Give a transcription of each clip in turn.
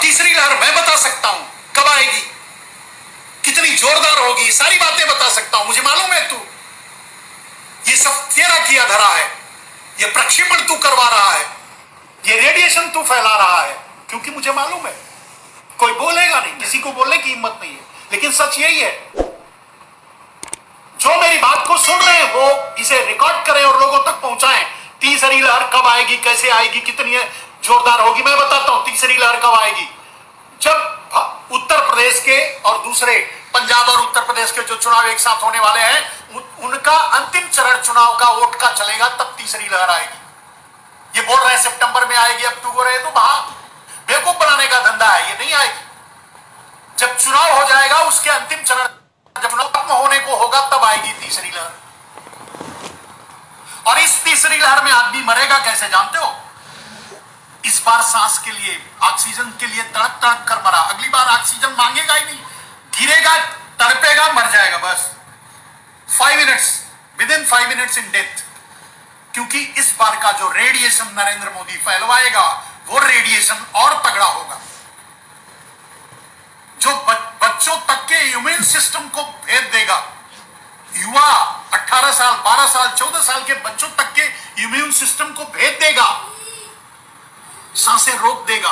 तीसरी लहर मैं बता सकता हूं कब आएगी, कितनी जोरदार होगी, सारी बातें बता सकता हूं, मुझे मालूम है। तू ये सब तेरा किया धरा है, ये प्रक्षेपण तू करवा रहा है, ये रेडिएशन तू फैला रहा है, क्योंकि मुझे मालूम है कोई बोलेगा नहीं, किसी को बोलने की हिम्मत नहीं है, लेकिन सच यही है। जो मेरी बात को सुन रहे हैं वो इसे रिकॉर्ड करें और लोगों तक पहुंचाएं। तीसरी लहर कब आएगी, कैसे आएगी, कितनी जोरदार होगी, मैं बताता हूं। तीसरी लहर कब आएगी, जब उत्तर प्रदेश के और दूसरे पंजाब और उत्तर प्रदेश के जो चुनाव एक साथ होने वाले हैं, उनका अंतिम चरण चुनाव का वोट का चलेगा, तब तीसरी लहर आएगी। ये बोल रहे हैं सितंबर में आएगी, अक्टूबर है, तो बेवकूफ बनाने का धंधा है, ये नहीं आएगी। जब चुनाव हो जाएगा, उसके अंतिम चरण जब चुनाव खत्म होने को होगा, तब आएगी तीसरी लहर। और इस तीसरी लहर में आदमी मरेगा कैसे जानते हो? इस बार सांस के लिए, ऑक्सीजन के लिए तड़प तड़प कर मरा, अगली बार ऑक्सीजन मांगेगा ही नहीं, गिरेगा, तड़पेगा, मर जाएगा बस 5 minutes, within 5 minutes in death. क्योंकि इस बार का जो रेडिएशन नरेंद्र मोदी फैलवाएगा, वो रेडिएशन और तगड़ा होगा, जो बच्चों तक के इम्यून सिस्टम को भेद देगा। युवा 18 साल, 12 साल, 14 साल के बच्चों तक के इम्यून सिस्टम को भेद देगा, सांसें रोक देगा,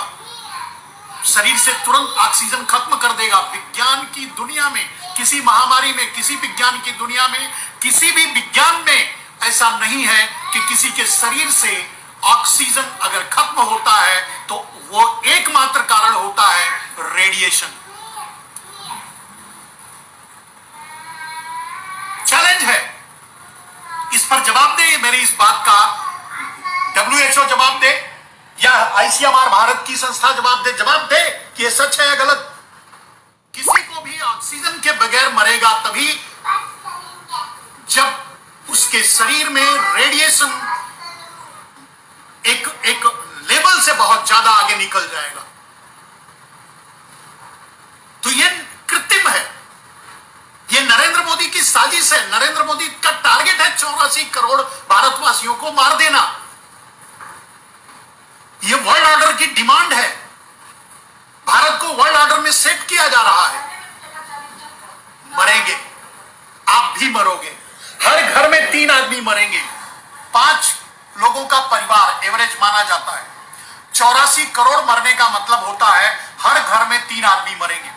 शरीर से तुरंत ऑक्सीजन खत्म कर देगा। विज्ञान की दुनिया में, किसी महामारी में, किसी विज्ञान की दुनिया में, किसी भी विज्ञान में ऐसा नहीं है कि किसी के शरीर से ऑक्सीजन अगर खत्म होता है तो वो एकमात्र कारण होता है रेडिएशन। चैलेंज है, इस पर जवाब दे, मेरी इस बात का WHO जवाब दे, या ICMR भारत की संस्था जवाब दे कि ये सच है या गलत। किसी को भी ऑक्सीजन के बगैर मरेगा तभी जब उसके शरीर में रेडिएशन एक लेवल से बहुत ज्यादा आगे निकल जाएगा। तो ये कृत्रिम है, ये नरेंद्र मोदी की साजिश है। नरेंद्र मोदी का टारगेट है 84 करोड़ भारतवासियों को मार देना। ये वर्ल्ड ऑर्डर की डिमांड है, भारत को वर्ल्ड ऑर्डर में सेट किया जा रहा है। मरेंगे, आप भी मरोगे, हर घर में 3 आदमी मरेंगे। 5 लोगों का परिवार एवरेज माना जाता है। 84 करोड़ मरने का मतलब होता है हर घर में 3 आदमी मरेंगे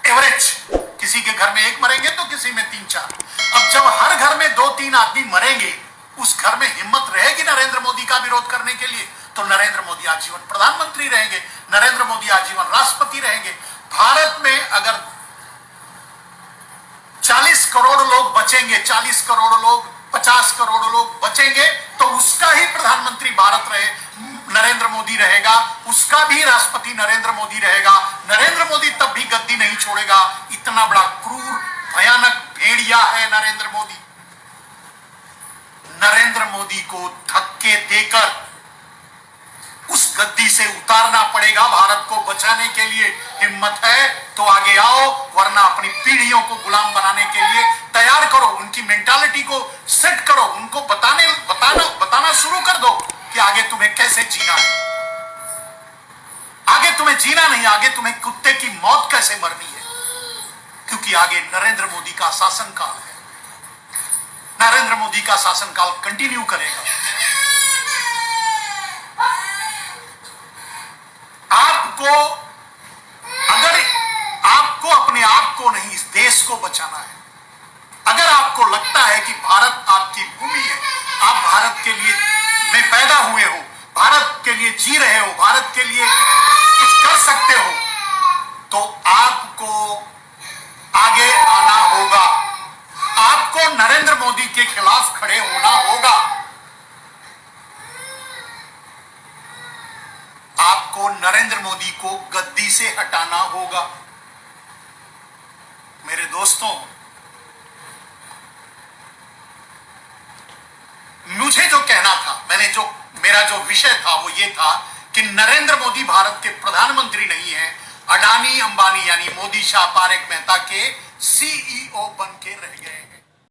एवरेज। किसी के घर में 1 मरेंगे तो किसी में 3-4। अब जब हर घर में 2-3 आदमी मरेंगे, उस घर में हिम्मत रहेगी नरेंद्र मोदी का विरोध करने के लिए? तो नरेंद्र मोदी आजीवन प्रधानमंत्री रहेंगे, नरेंद्र मोदी आजीवन राष्ट्रपति रहेंगे। भारत में अगर 40 करोड़ लोग बचेंगे, 40 करोड़ लोग, 50 करोड़ लोग बचेंगे, तो उसका ही प्रधानमंत्री भारत रहे, नरेंद्र मोदी रहेगा, उसका भी राष्ट्रपति नरेंद्र मोदी रहेगा। नरेंद्र मोदी तब भी गद्दी नहीं छोड़ेगा। इतना बड़ा क्रूर, भयानक भेड़िया है नरेंद्र मोदी। नरेंद्र मोदी को धक्के देकर उस गद्दी से उतारना पड़ेगा भारत को बचाने के लिए। हिम्मत है तो आगे आओ, वरना अपनी पीढ़ियों को गुलाम बनाने के लिए तैयार करो, उनकी मेंटालिटी को सेट करो, उनको बताना शुरू कर दो कि आगे तुम्हें कैसे जीना है। आगे तुम्हें जीना नहीं, आगे तुम्हें कुत्ते की मौत कैसे मरनी है, क्योंकि आगे नरेंद्र मोदी का शासनकाल है। नरेंद्र मोदी का शासनकाल कंटिन्यू करेगा। अगर आपको अपने आप को नहीं, इस देश को बचाना है, अगर आपको लगता है कि भारत आपकी भूमि है, आप भारत के लिए में पैदा हुए हो, भारत के लिए जी रहे हो, भारत के लिए कुछ कर सकते हो, तो आपको आगे आना होगा। आपको नरेंद्र मोदी के खिलाफ खड़े होना होगा। आपको नरेंद्र मोदी को गद्दी से हटाना होगा। मेरे दोस्तों, मुझे जो कहना था, मेरा जो विषय था वो ये था कि नरेंद्र मोदी भारत के प्रधानमंत्री नहीं है, अडानी अंबानी यानी मोदी शाह पारेख मेहता के CEO बन के रह गए।